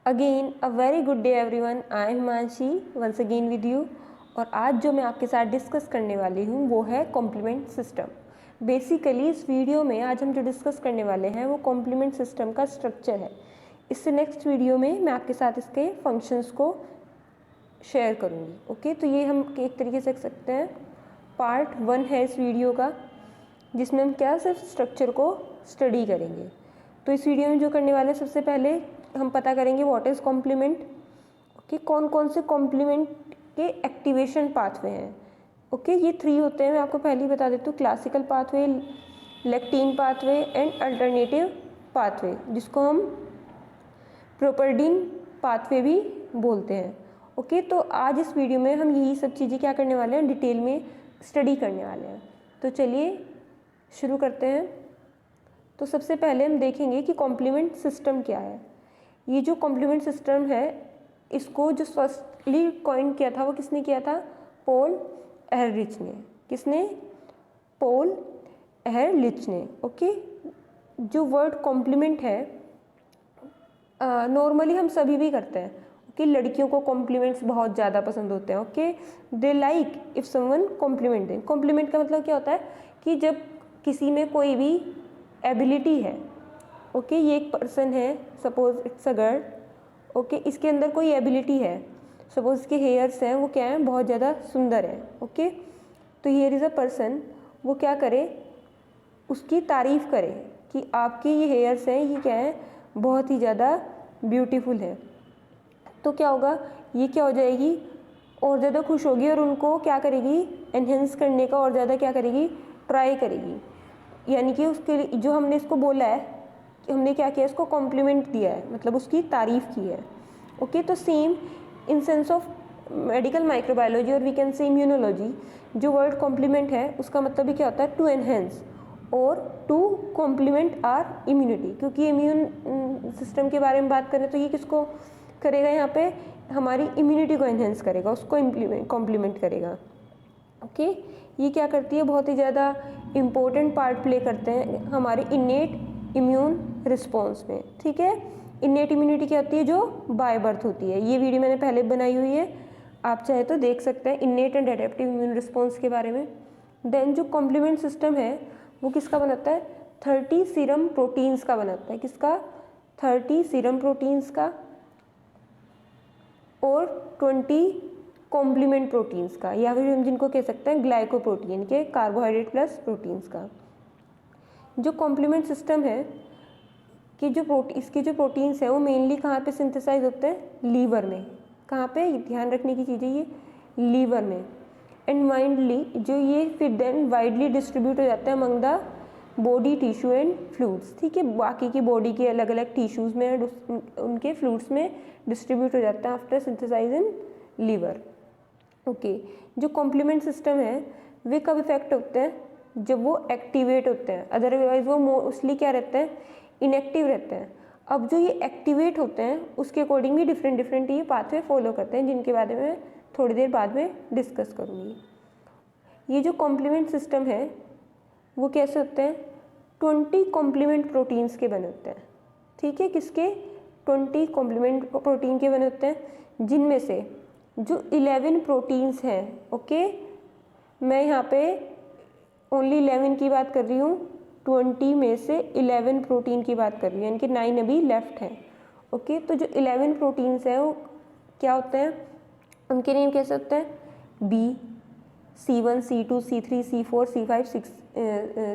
Again a very good day everyone. I am Himanshi once again with you. और आज जो मैं आपके साथ डिस्कस करने वाली हूँ वो है कॉम्प्लीमेंट सिस्टम। बेसिकली इस वीडियो में आज हम जो डिस्कस करने वाले हैं वो कॉम्प्लीमेंट सिस्टम का स्ट्रक्चर है। इससे नेक्स्ट वीडियो में मैं आपके साथ इसके फंक्शंस को शेयर करूँगी। ओके, तो ये हम एक तरीके से कह सकते हैं पार्ट 1 है इस वीडियो का, जिसमें हम क्या सिर्फ स्ट्रक्चर को स्टडी करेंगे। तो इस वीडियो में जो करने वाले हैं, सबसे पहले हम पता करेंगे व्हाट इज़ कॉम्प्लीमेंट। ओके, कौन कौन से कॉम्प्लीमेंट के एक्टिवेशन पाथवे हैं। ओके, ये 3 होते हैं। मैं आपको पहले ही बता देती हूँ, classical pathway, lectin pathway and alternative pathway, जिसको हम प्रोपर्डिन पाथवे भी बोलते हैं। ओके, तो आज इस वीडियो में हम यही सब चीज़ें क्या करने वाले हैं, डिटेल में स्टडी करने वाले हैं। तो चलिए शुरू करते हैं। तो सबसे पहले हम देखेंगे कि कॉम्प्लीमेंट सिस्टम क्या है। ये जो कॉम्प्लीमेंट सिस्टम है, इसको जो फर्स्टली कॉइन किया था वो किसने किया था, पॉल एहरलिच ने। किसने, पॉल एहरलिच ने। ओके, जो वर्ड कॉम्प्लीमेंट है नॉर्मली हम सभी भी करते हैं। ओके, लड़कियों को कॉम्प्लीमेंट्स बहुत ज़्यादा पसंद होते हैं। Okay, they like if someone compliment them. Compliment का मतलब क्या होता है कि जब किसी में कोई भी एबिलिटी है। ओके, ये एक पर्सन है, suppose it's a girl. Okay, इसके अंदर कोई एबिलिटी है, सपोज इसके हेयर्स हैं, वो क्या हैं, बहुत ज़्यादा सुंदर है। ओके, तो हियर इज़ अ पर्सन, वो क्या करे, उसकी तारीफ़ करे कि आपके ये हेयर्स हैं, ये क्या है, बहुत ही ज़्यादा ब्यूटीफुल है। तो क्या होगा, ये क्या हो जाएगी, और ज़्यादा खुश होगी और उनको क्या करेगी, एनहेंस करने का और ज़्यादा क्या करेगी, ट्राई करेगी। यानी कि उसके लिए जो हमने इसको बोला है, कि हमने क्या किया, इसको कॉम्प्लीमेंट दिया है, मतलब उसकी तारीफ़ की है। ओके, तो same in sense of medical microbiology और वी कैन से इम्यूनोलॉजी, जो वर्ड कॉम्प्लीमेंट है उसका मतलब भी क्या होता है, टू एनहेंस और टू कॉम्प्लीमेंट आर इम्यूनिटी। क्योंकि इम्यून सिस्टम के बारे में बात करें तो ये किसको करेगा, यहाँ पे हमारी इम्यूनिटी को एनहेंस करेगा, उसको कॉम्प्लीमेंट करेगा। ओके, ये क्या करती है, बहुत ही ज़्यादा इम्पोर्टेंट पार्ट प्ले करते हैं हमारे इन्नेट इम्यून रिस्पॉन्स में। ठीक है, इन्नेट इम्यूनिटी क्या होती है, जो बाय बर्थ होती है। ये वीडियो मैंने पहले बनाई हुई है, आप चाहे तो देख सकते हैं innate and adaptive immune response के बारे में। देन जो कॉम्प्लीमेंट सिस्टम है वो किसका बनाता है, 30 सीरम प्रोटीन्स का बनाता है। किसका, 30 सीरम प्रोटीन्स का और 20 कॉम्प्लीमेंट प्रोटीन्स का, या फिर हम जिनको कह सकते हैं ग्लाइकोप्रोटीन के, कार्बोहाइड्रेट प्लस प्रोटीन्स का। जो कॉम्प्लीमेंट सिस्टम है कि जो इसके जो प्रोटीन्स हैं वो मेनली कहाँ पे सिंथेसाइज होते हैं, लीवर में। कहाँ पे, ध्यान रखने की चीज़ें, ये लीवर में। एंड माइंडली जो ये फिर देन वाइडली डिस्ट्रीब्यूट हो जाता है among the body tissue and fluids. ठीक है, बाकी की बॉडी के अलग अलग टिश्यूज़ में, उनके फ्लूइड्स में डिस्ट्रीब्यूट हो जाता है after synthesize in liver. Okay, जो कॉम्प्लीमेंट सिस्टम है वे कब इफेक्ट होते हैं, जब वो एक्टिवेट होते हैं। अदरवाइज वो मोस्टली क्या रहते हैं, इनएक्टिव रहते हैं। अब जो ये एक्टिवेट होते हैं उसके अकॉर्डिंग भी डिफरेंट ये पाथवे फॉलो करते हैं, जिनके बारे में थोड़ी देर बाद में डिस्कस करूँगी। ये जो कॉम्प्लीमेंट सिस्टम है वो कैसे होते हैं, 20 कॉम्प्लीमेंट प्रोटीन्स के बने होते हैं। ठीक है, किसके, 20 कॉम्प्लीमेंट प्रोटीन के बने होते हैं, जिनमें से जो 11 प्रोटीन्स हैं। ओके, मैं यहाँ पे ओनली 11 की बात कर रही हूँ, 20 में से 11 प्रोटीन की बात कर रही हूँ, यानी कि 9 अभी लेफ्ट हैं। ओके, तो जो 11 प्रोटीन्स हैं वो क्या होते हैं, उनके नेम कैसे होते हैं, B, C1, C2, C3, C4, C5,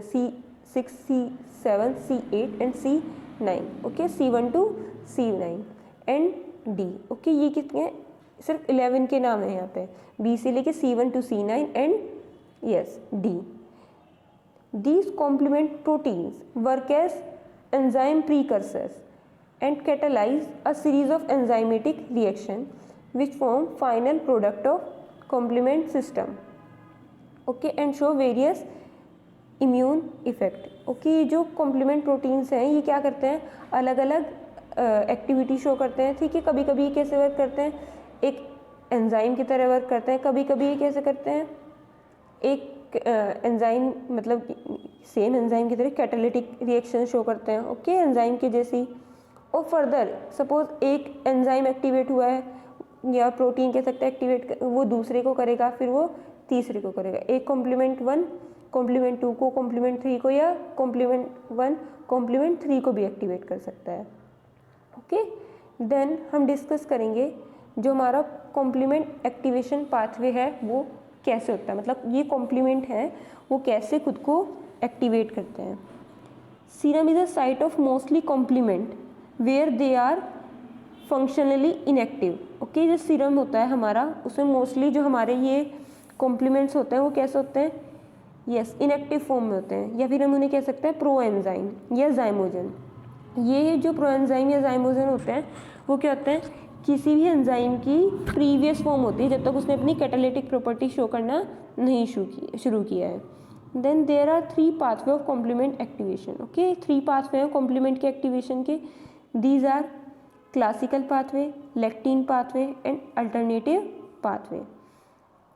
C6, C7, C8 and C9। Okay, C1 to C9 and D। Okay, ये कितने, सिर्फ 11 के नाम है यहाँ पे, B से लेके C1 to C9 and yes D। These complement proteins work as enzyme precursors and catalyze a series of enzymatic reaction which form final product of complement system. Okay, and show various immune effect. Okay, ये जो complement proteins हैं ये क्या करते हैं, अलग अलग activity show करते हैं। ठीक है, कभी कभी कैसे वर्क करते हैं, एक एंजाइम की तरह वर्क करते हैं, कभी कभी ये कैसे करते हैं, एक एंजाइम मतलब सेम एंजाइम की तरह कैटालिटिक रिएक्शन शो करते हैं। ओके, एंजाइम की जैसी। और फर्दर सपोज एक एंजाइम एक्टिवेट हुआ है या प्रोटीन कह सकते हैं एक्टिवेट, वो दूसरे को करेगा, फिर वो तीसरे को करेगा। एक कॉम्प्लीमेंट 1 कॉम्प्लीमेंट 2 को, कॉम्प्लीमेंट 3 को, या कॉम्प्लीमेंट 1 कॉम्प्लीमेंट 3 को भी एक्टिवेट कर सकता है। ओके, देन हम डिस्कस करेंगे जो हमारा कॉम्प्लीमेंट एक्टिवेशन पाथवे है वो कैसे होता है, मतलब ये कॉम्प्लीमेंट है वो कैसे खुद को एक्टिवेट करते हैं। Serum is a site of mostly complement where they are functionally inactive. Okay, जो सीरम होता है हमारा उसमें मोस्टली जो हमारे ये कॉम्प्लीमेंट्स होते हैं वो कैसे होते हैं, यस इनएक्टिव फॉर्म में होते हैं, या फिर हम उन्हें कह सकते हैं प्रो एंजाइम या जाइमोजन। ये जो प्रो एंजाइम या जाइमोजन होते हैं वो क्या होते हैं, किसी भी एंजाइम की प्रीवियस फॉर्म होती है जब तक उसने अपनी कैटालिटिक प्रॉपर्टी शो करना नहीं शुरू किया है। Then there are 3 pathway of complement activation. Okay, 3 pathway हैं कॉम्प्लीमेंट के एक्टिवेशन के। These are classical pathway, lectin pathway and alternative pathway.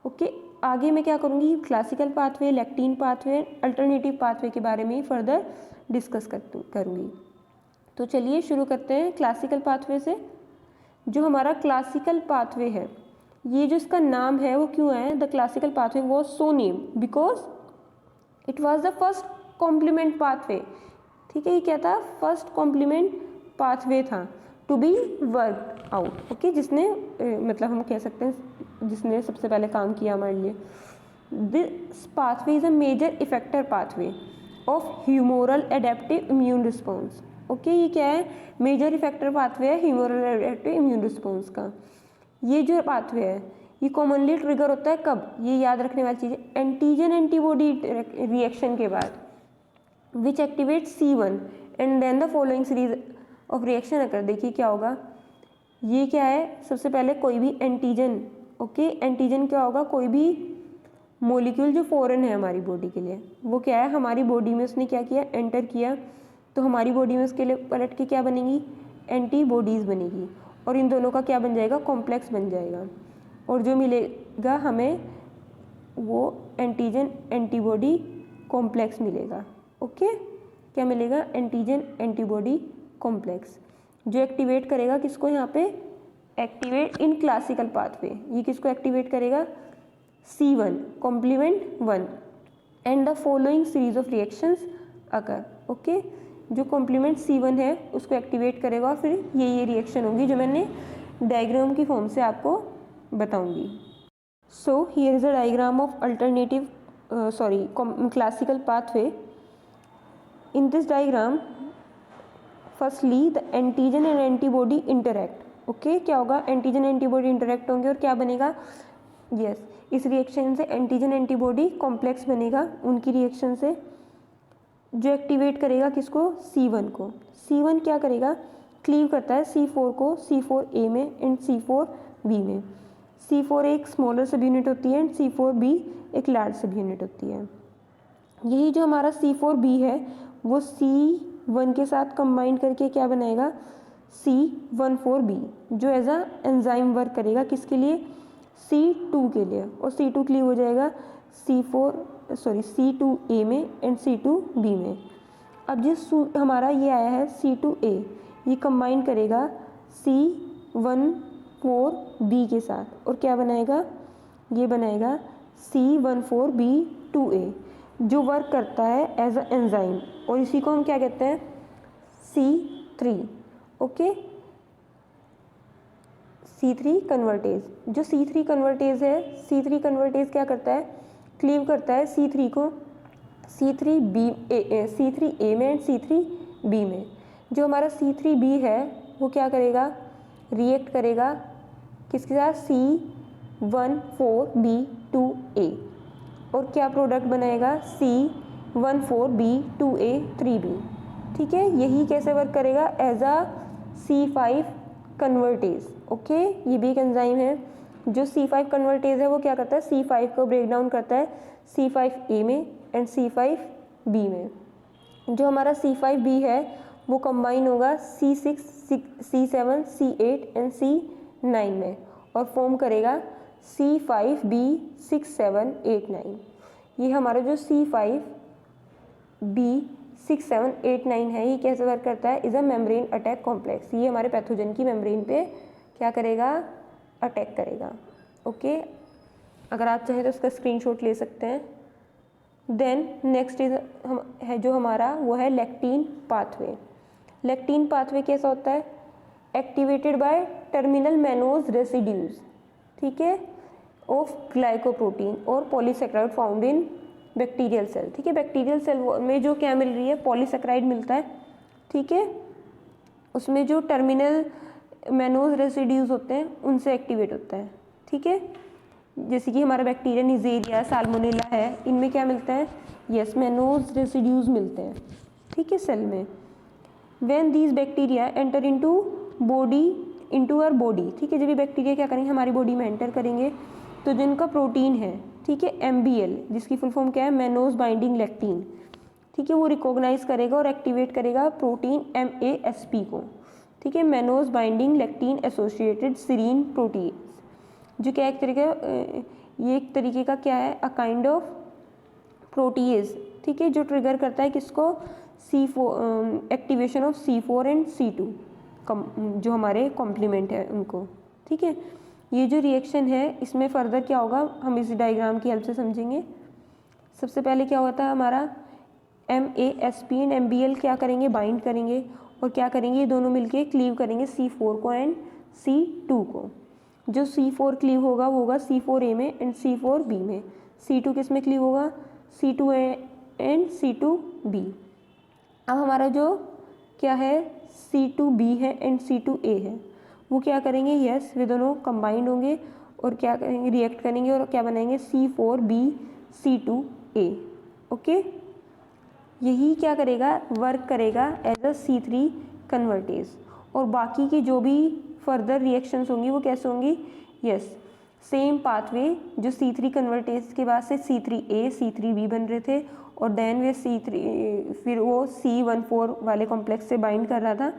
Okay, आगे मैं क्या करूँगी, classical pathway, lectin pathway, alternative pathway के बारे में ही फर्दर डिस्कस करूँगी। तो चलिए शुरू करते हैं क्लासिकल पाथवे से। जो हमारा क्लासिकल पाथवे है, ये जो इसका नाम है वो क्यों है, the classical pathway was so name because it was the first complement pathway. ठीक है, ये क्या था, फर्स्ट कॉम्प्लीमेंट पाथवे था to be work out. Okay, जिसने मतलब हम कह सकते हैं जिसने सबसे पहले काम किया हमारे लिए। This pathway is a major effector pathway of humoral adaptive immune response. Okay, ये क्या है, मेजर इफेक्टर पाथवे है ह्यूमोरल एडेप्टिव इम्यून रिस्पॉन्स का। ये जो पाथवे है ये कॉमनली ट्रिगर होता है कब, ये याद रखने वाली चीज़ है, एंटीजन एंटीबॉडी रिएक्शन के बाद, which activate C1 and then the following series of reaction अगर। देखिए क्या होगा, ये क्या है, सबसे पहले कोई भी एंटीजन, ओके एंटीजन क्या होगा, कोई भी मॉलिक्यूल जो फॉरेन है हमारी बॉडी के लिए, वो क्या है हमारी बॉडी में उसने क्या किया, एंटर किया, तो हमारी बॉडी में उसके लिए पलट के क्या बनेगी, एंटीबॉडीज़ बनेगी, और इन दोनों का क्या बन जाएगा, कॉम्प्लेक्स बन जाएगा, और जो मिलेगा हमें वो एंटीजन एंटीबॉडी कॉम्प्लेक्स मिलेगा। ओके, क्या मिलेगा, एंटीजन एंटीबॉडी कॉम्प्लेक्स, जो एक्टिवेट करेगा किसको, यहाँ पे एक्टिवेट इन क्लासिकल पाथवे, ये किसको एक्टिवेट करेगा, C1 complement 1 and the following series of reactions occur. Okay, जो कॉम्प्लीमेंट C1 है उसको एक्टिवेट करेगा और फिर ये रिएक्शन होगी जो मैंने डायग्राम की फॉर्म से आपको बताऊंगी। So here is a diagram of alternative classical pathway. In this diagram firstly the antigen and antibody interact. Okay, क्या होगा, एंटीजन एंटीबॉडी इंटरैक्ट होंगे और क्या बनेगा, यस इस रिएक्शन से एंटीजन एंटीबॉडी कॉम्प्लेक्स बनेगा, उनकी रिएक्शन से, जो एक्टिवेट करेगा किसको, C1 को। C1 क्या करेगा, क्लीव करता है C4 को C4A में एंड C4B में। C4 एक स्मॉलर सब यूनिट होती है एंड C4B एक लार्ज सब यूनिट होती है। यही जो हमारा C4B है वो C1 के साथ कंबाइन करके क्या बनाएगा, C14B, जो एज अ एंजाइम वर्क करेगा किसके लिए, C2 के लिए, और C2 क्लीव हो जाएगा C2A में एंड C2B में। अब जिस हमारा ये आया है C2A, ये कंबाइन करेगा C14B के साथ और क्या बनाएगा, ये बनाएगा C14B2A, जो वर्क करता है एज अ एंजाइम, और इसी को हम क्या कहते हैं, C3। Okay, C3 convertase. जो C3 कन्वर्टेज है, C3 कन्वर्टेज क्या करता है, क्लीव करता है C3 को C3A में एंड C3B में। जो हमारा C3B है वो क्या करेगा, रिएक्ट करेगा किसके साथ, C14B2A, और क्या प्रोडक्ट बनाएगा, C14B2A3B। ठीक है, यही कैसे वर्क करेगा, एज अ C5 कन्वर्टेज। ओके, ये भी एक एंजाइम है। जो C5 कन्वर्टेज है वो क्या करता है, C5 को ब्रेक डाउन करता है C5A में एंड C5B में। जो हमारा C5B है वो कंबाइन होगा C6, C7, C8 and C9 में और फॉर्म करेगा C5B6, 7, 8, 9। ये हमारा जो C5B 6, 7, 8, 9 है, ये कैसे वर्क करता है, is a membrane attack complex. ये हमारे पैथोजन की मेम्ब्रेन पे क्या करेगा, अटैक करेगा। ओके, अगर आप चाहें तो उसका स्क्रीनशॉट ले सकते हैं। देन नेक्स्ट इज है जो हमारा वो है लेक्टिन पाथवे। लेक्टिन पाथवे कैसा होता है, activated by terminal mannose residues, ठीक है, ऑफ ग्लाइकोप्रोटीन और polysaccharide found in bacterial cell. ठीक है, बैक्टीरियल सेल में जो क्या मिल रही है, पॉलीसेक्राइड मिलता है। ठीक है, उसमें जो टर्मिनल मैनोज रेसिड्यूज होते हैं उनसे एक्टिवेट होता है। ठीक है, जैसे कि हमारा बैक्टीरिया निजेरिया, साल्मोनेला है, इनमें क्या मिलता है, यस, मैनोज रेसिड्यूज मिलते हैं। ठीक है, सेल में when these bacteria enter into our body. ठीक है, जब ये बैक्टीरिया क्या करेंगे, हमारी बॉडी में एंटर करेंगे, तो जिनका प्रोटीन है, ठीक है, MBL, जिसकी फुल फॉर्म क्या है, मैनोज बाइंडिंग लैक्टीन। ठीक है, वो रिकॉग्नाइज करेगा और एक्टिवेट करेगा प्रोटीन MASP को। ठीक है, mannose binding lectin associated serine protein, जो क्या एक तरीके ये एक तरीके का क्या है, अ काइंड ऑफ प्रोटीएज। ठीक है, जो ट्रिगर करता है किसको, C4, activation of C4 and C2 जो हमारे कॉम्प्लीमेंट है उनको। ठीक है, ये जो रिएक्शन है इसमें फर्दर क्या होगा, हम इस डायग्राम की हेल्प से समझेंगे। सबसे पहले क्या होता है, हमारा MASP एंड MBL क्या करेंगे, बाइंड करेंगे और क्या करेंगे, ये दोनों मिलके क्लीव करेंगे C4 को एंड C2 को। जो C4 क्लीव होगा वो होगा C4A में एंड C4B में। C2 किस में क्लीव होगा, C2A एंड C2B। अब हमारा जो क्या है C2B है एंड C2A है, वो क्या करेंगे, यस, वे दोनों कंबाइंड होंगे और क्या करेंगे, रिएक्ट करेंगे और क्या बनाएंगे, C4B C2A। ओके, यही क्या करेगा, वर्क करेगा एज अ C3 कन्वर्टेज। और बाकी की जो भी फर्दर रिएक्शंस होंगी वो कैसे होंगी, यस, सेम पाथवे जो C3 कन्वर्टेज के बाद से C3A C3B बन रहे थे और देन वे फिर वो C14 वाले कॉम्प्लेक्स से बाइंड कर रहा था,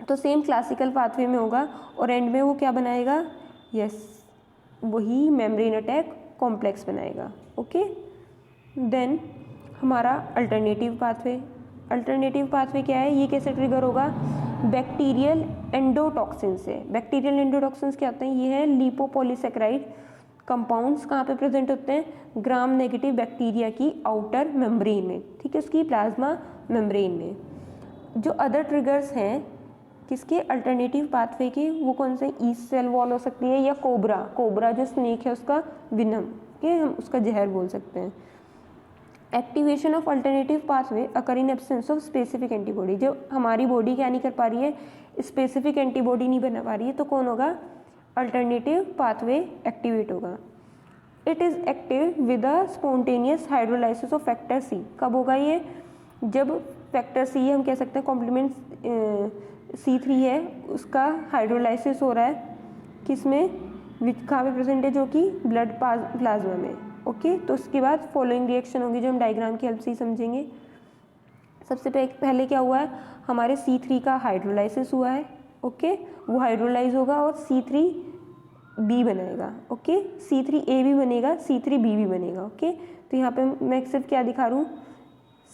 तो सेम क्लासिकल पाथवे में होगा और एंड में वो क्या बनाएगा, यस, वही मेम्ब्रेन अटैक कॉम्प्लेक्स बनाएगा। ओके, देन हमारा अल्टरनेटिव पाथवे क्या है, ये कैसे ट्रिगर होगा, बैक्टीरियल एंडोटॉक्सिन से। बैक्टीरियल एंडोटॉक्सिन्स क्या होते हैं, ये है लिपोपॉलीसेक्राइड कंपाउंड्स, कहाँ पे प्रेजेंट होते हैं, ग्राम नेगेटिव बैक्टीरिया की आउटर मेम्ब्रेन में। ठीक है, उसकी प्लाज्मा मेम्ब्रेन में। जो अदर ट्रिगर्स हैं किसके, अल्टरनेटिव पाथवे के, वो कौन से, ईस्ट सेल वॉल हो सकती है या कोबरा जो स्नेक है उसका विनम के हम उसका जहर बोल सकते हैं। Activation of alternative pathway occur in absence of specific antibody. जब हमारी बॉडी क्या नहीं कर पा रही है, स्पेसिफिक एंटीबॉडी नहीं बना पा रही है, तो कौन होगा, अल्टरनेटिव पाथवे एक्टिवेट होगा। It is active with a spontaneous hydrolysis of factor C। कब होगा ये, जब फैक्टर C हम कह सकते हैं कॉम्प्लीमेंट C3 है, उसका हाइड्रोलाइसिस हो रहा है किसमें, कहाँ पे प्रेजेंट है, जो कि ब्लड प्लाज्मा में। ओके, तो उसके बाद फॉलोइंग रिएक्शन होगी जो हम डायग्राम की हेल्प से ही समझेंगे। सबसे पहले क्या हुआ है, हमारे C3 का हाइड्रोलाइसिस हुआ है। ओके, वो हाइड्रोलाइज होगा और C3B बनाएगा। ओके, C3A भी बनेगा, C3B भी बनेगा। ओके, तो यहाँ पे मैं सिर्फ क्या दिखा रहा हूँ,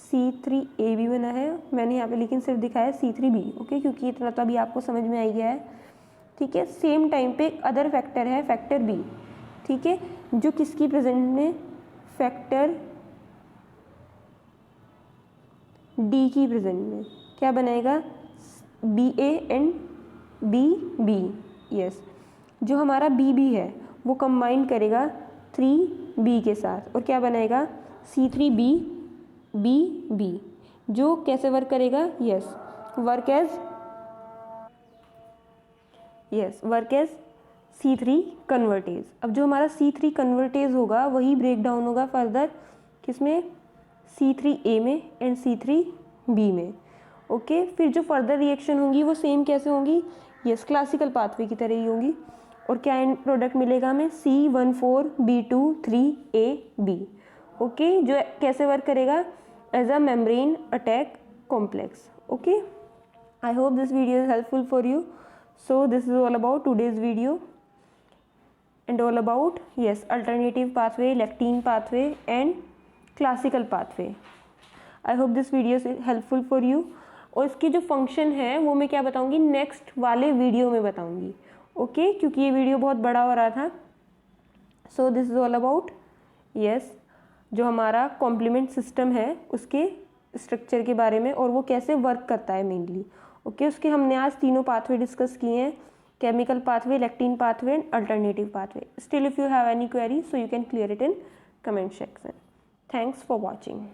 C3A भी बना है मैंने यहाँ पे, लेकिन सिर्फ दिखाया C3B। ओके, क्योंकि इतना तो अभी आपको समझ में आ गया है। ठीक है, सेम टाइम पे एक अदर फैक्टर है, फैक्टर B। ठीक है, जो किसकी प्रेजेंट में, फैक्टर D की प्रेजेंट में क्या बनाएगा, BA एंड BB। यस, जो हमारा BB है वो कंबाइन करेगा 3B के साथ और क्या बनाएगा, C3BB, जो कैसे वर्क करेगा, yes, work as C3 convertase. अब जो हमारा C3 कन्वर्टेज होगा वही ब्रेक डाउन होगा फर्दर किसमें, C3A में एंड C3B में। ओके, फिर जो फर्दर रिएक्शन होंगी वो सेम कैसे होंगी, यस, क्लासिकल पाथवे की तरह ही होंगी और क्या एंड प्रोडक्ट मिलेगा हमें, C14B23AB। ओके, जो कैसे वर्क करेगा, as a membrane attack complex. Okay, I hope this video is helpful for you. So this is all about today's video and all about, yes, alternative pathway, lectin pathway and classical pathway. I hope this video is helpful for you. और इसकी जो function है वो मैं क्या बताऊँगी, next वाले video में बताऊँगी, ओके, क्योंकि ये वीडियो बहुत बड़ा हो रहा था। So this is all about जो हमारा कॉम्प्लीमेंट सिस्टम है उसके स्ट्रक्चर के बारे में और वो कैसे वर्क करता है मेनली, ओके। उसके हमने आज तीनों पाथवे डिस्कस किए हैं, chemical pathway, lectin pathway and alternative pathway. Still if you have any query so you can clear it in comment section. Thanks for watching.